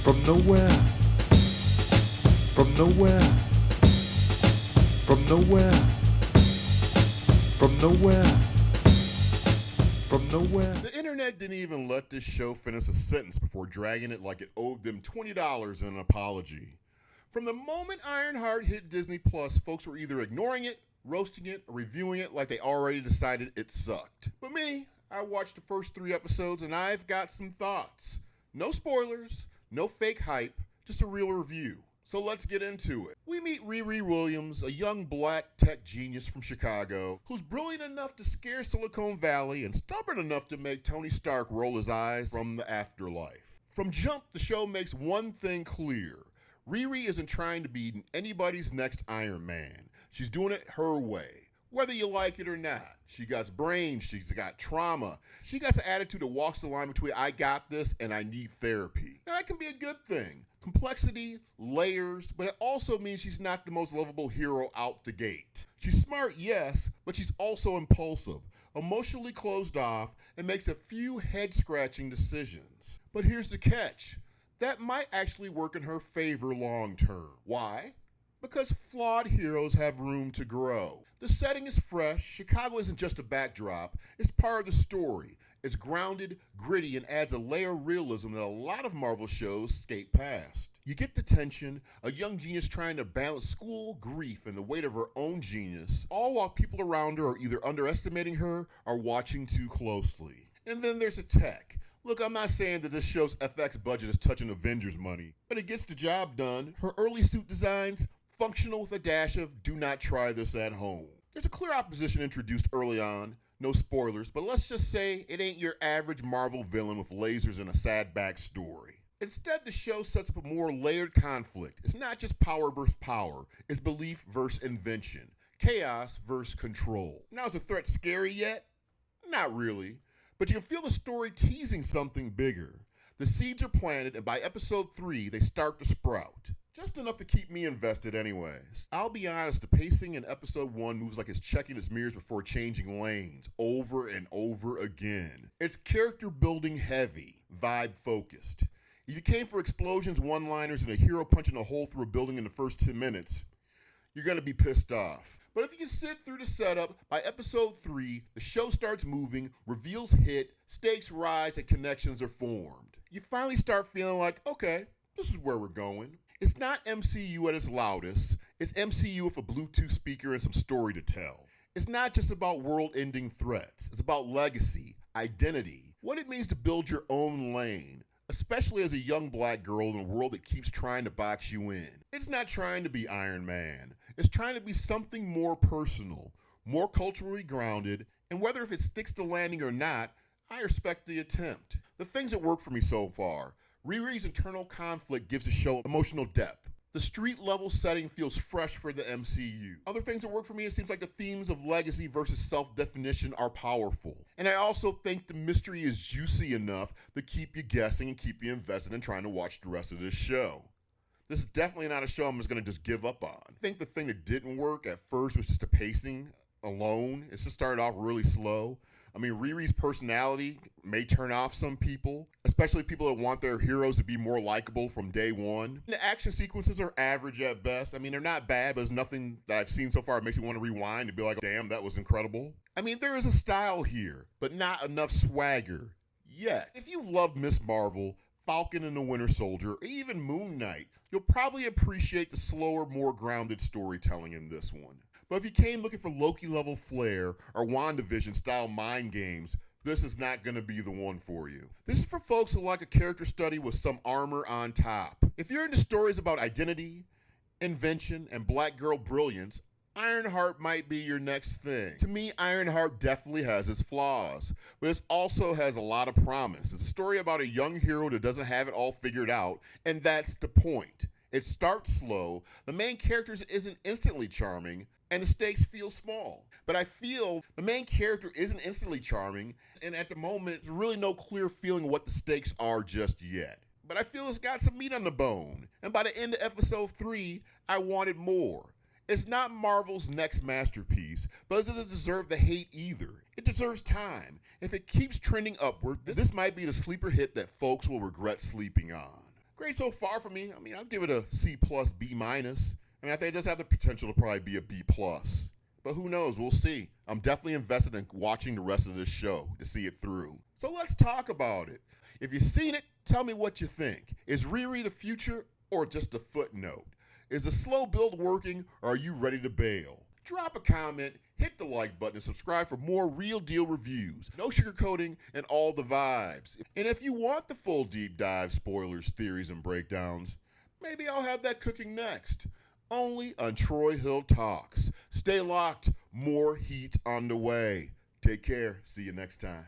From nowhere. From nowhere. From nowhere. From nowhere. From nowhere. The internet didn't even let this show finish a sentence before dragging it like it owed them $20 in an apology. From the moment Ironheart hit Disney Plus, folks were either ignoring it, roasting it, or reviewing it like they already decided it sucked. But me, I watched the first 3 episodes and I've got some thoughts. No spoilers, no fake hype, just a real review. So let's get into it. We meet Riri Williams, a young black tech genius from Chicago, who's brilliant enough to scare Silicon Valley and stubborn enough to make Tony Stark roll his eyes from the afterlife. From jump, the show makes one thing clear. Riri isn't trying to be anybody's next Iron Man. She's doing it her way, whether you like it or not. She got brains, she's got trauma. She got the attitude that walks the line between I got this and I need therapy. Now that can be a good thing. Complexity, layers, but it also means she's not the most lovable hero out the gate. She's smart, yes, but she's also impulsive, emotionally closed off, and makes a few head-scratching decisions. But here's the catch. That might actually work in her favor long term. Why? Because flawed heroes have room to grow. The setting is fresh. Chicago isn't just a backdrop. It's part of the story. It's grounded, gritty, and adds a layer of realism that a lot of Marvel shows skate past. You get the tension, a young genius trying to balance school, grief, and the weight of her own genius, all while people around her are either underestimating her or watching too closely. And then there's the tech. Look, I'm not saying that this show's FX budget is touching Avengers money, but it gets the job done. Her early suit designs, functional with a dash of do not try this at home. There's a clear opposition introduced early on. No spoilers, but let's just say it ain't your average Marvel villain with lasers and a sad backstory. Instead, the show sets up a more layered conflict. It's not just power versus power. It's belief versus invention. Chaos versus control. Now, is the threat scary yet? Not really. But you can feel the story teasing something bigger. The seeds are planted, and by episode 3, they start to sprout. Just enough to keep me invested anyways. I'll be honest, the pacing in episode 1 moves like it's checking its mirrors before changing lanes, over and over again. It's character building heavy, vibe focused. If you came for explosions, one-liners, and a hero punching a hole through a building in the first 10 minutes, you're gonna be pissed off. But if you can sit through the setup, by episode 3, the show starts moving, reveals hit, stakes rise, and connections are formed. You finally start feeling like, okay, this is where we're going. It's not MCU at its loudest. It's MCU with a Bluetooth speaker and some story to tell. It's not just about world-ending threats. It's about legacy, identity, what it means to build your own lane, especially as a young black girl in a world that keeps trying to box you in. It's not trying to be Iron Man. It's trying to be something more personal, more culturally grounded, and whether if it sticks to landing or not, I respect the attempt. The things that work for me so far. Riri's internal conflict gives the show emotional depth. The street-level setting feels fresh for the MCU. Other things that work for me, it seems like the themes of legacy versus self-definition are powerful. And I also think the mystery is juicy enough to keep you guessing and keep you invested in trying to watch the rest of this show. This is definitely not a show I'm just going to just give up on. I think the thing that didn't work at first was just the pacing alone. It just started off really slow. I mean, Riri's personality may turn off some people, especially people that want their heroes to be more likable from day one. The action sequences are average at best. I mean, they're not bad, but there's nothing that I've seen so far that makes me want to rewind and be like, damn, that was incredible. I mean, there is a style here, but not enough swagger yet. If you've loved Miss Marvel, Falcon and the Winter Soldier, or even Moon Knight, you'll probably appreciate the slower, more grounded storytelling in this one. But if you came looking for Loki-level flair or WandaVision-style mind games, this is not going to be the one for you. This is for folks who like a character study with some armor on top. If you're into stories about identity, invention, and black girl brilliance, Ironheart might be your next thing. To me, Ironheart definitely has its flaws, but it also has a lot of promise. It's a story about a young hero that doesn't have it all figured out, and that's the point. It starts slow, the main character isn't instantly charming, and the stakes feel small. But I feel the main character isn't instantly charming, and at the moment, there's really no clear feeling of what the stakes are just yet. But I feel it's got some meat on the bone, and by the end of episode 3, I wanted more. It's not Marvel's next masterpiece, but it doesn't deserve the hate either. It deserves time. If it keeps trending upward, this might be the sleeper hit that folks will regret sleeping on. Great so far for me. I mean, I'll give it a C plus, B minus. I mean, I think it does have the potential to probably be a B plus. But who knows? We'll see. I'm definitely invested in watching the rest of this show to see it through. So let's talk about it. If you've seen it, tell me what you think. Is Riri the future or just a footnote? Is the slow build working or are you ready to bail? Drop a comment, hit the like button, and subscribe for more real deal reviews. No sugarcoating and all the vibes. And if you want the full deep dive, spoilers, theories, and breakdowns, maybe I'll have that cooking next. Only on Troy Hill Talks. Stay locked. More heat on the way. Take care. See you next time.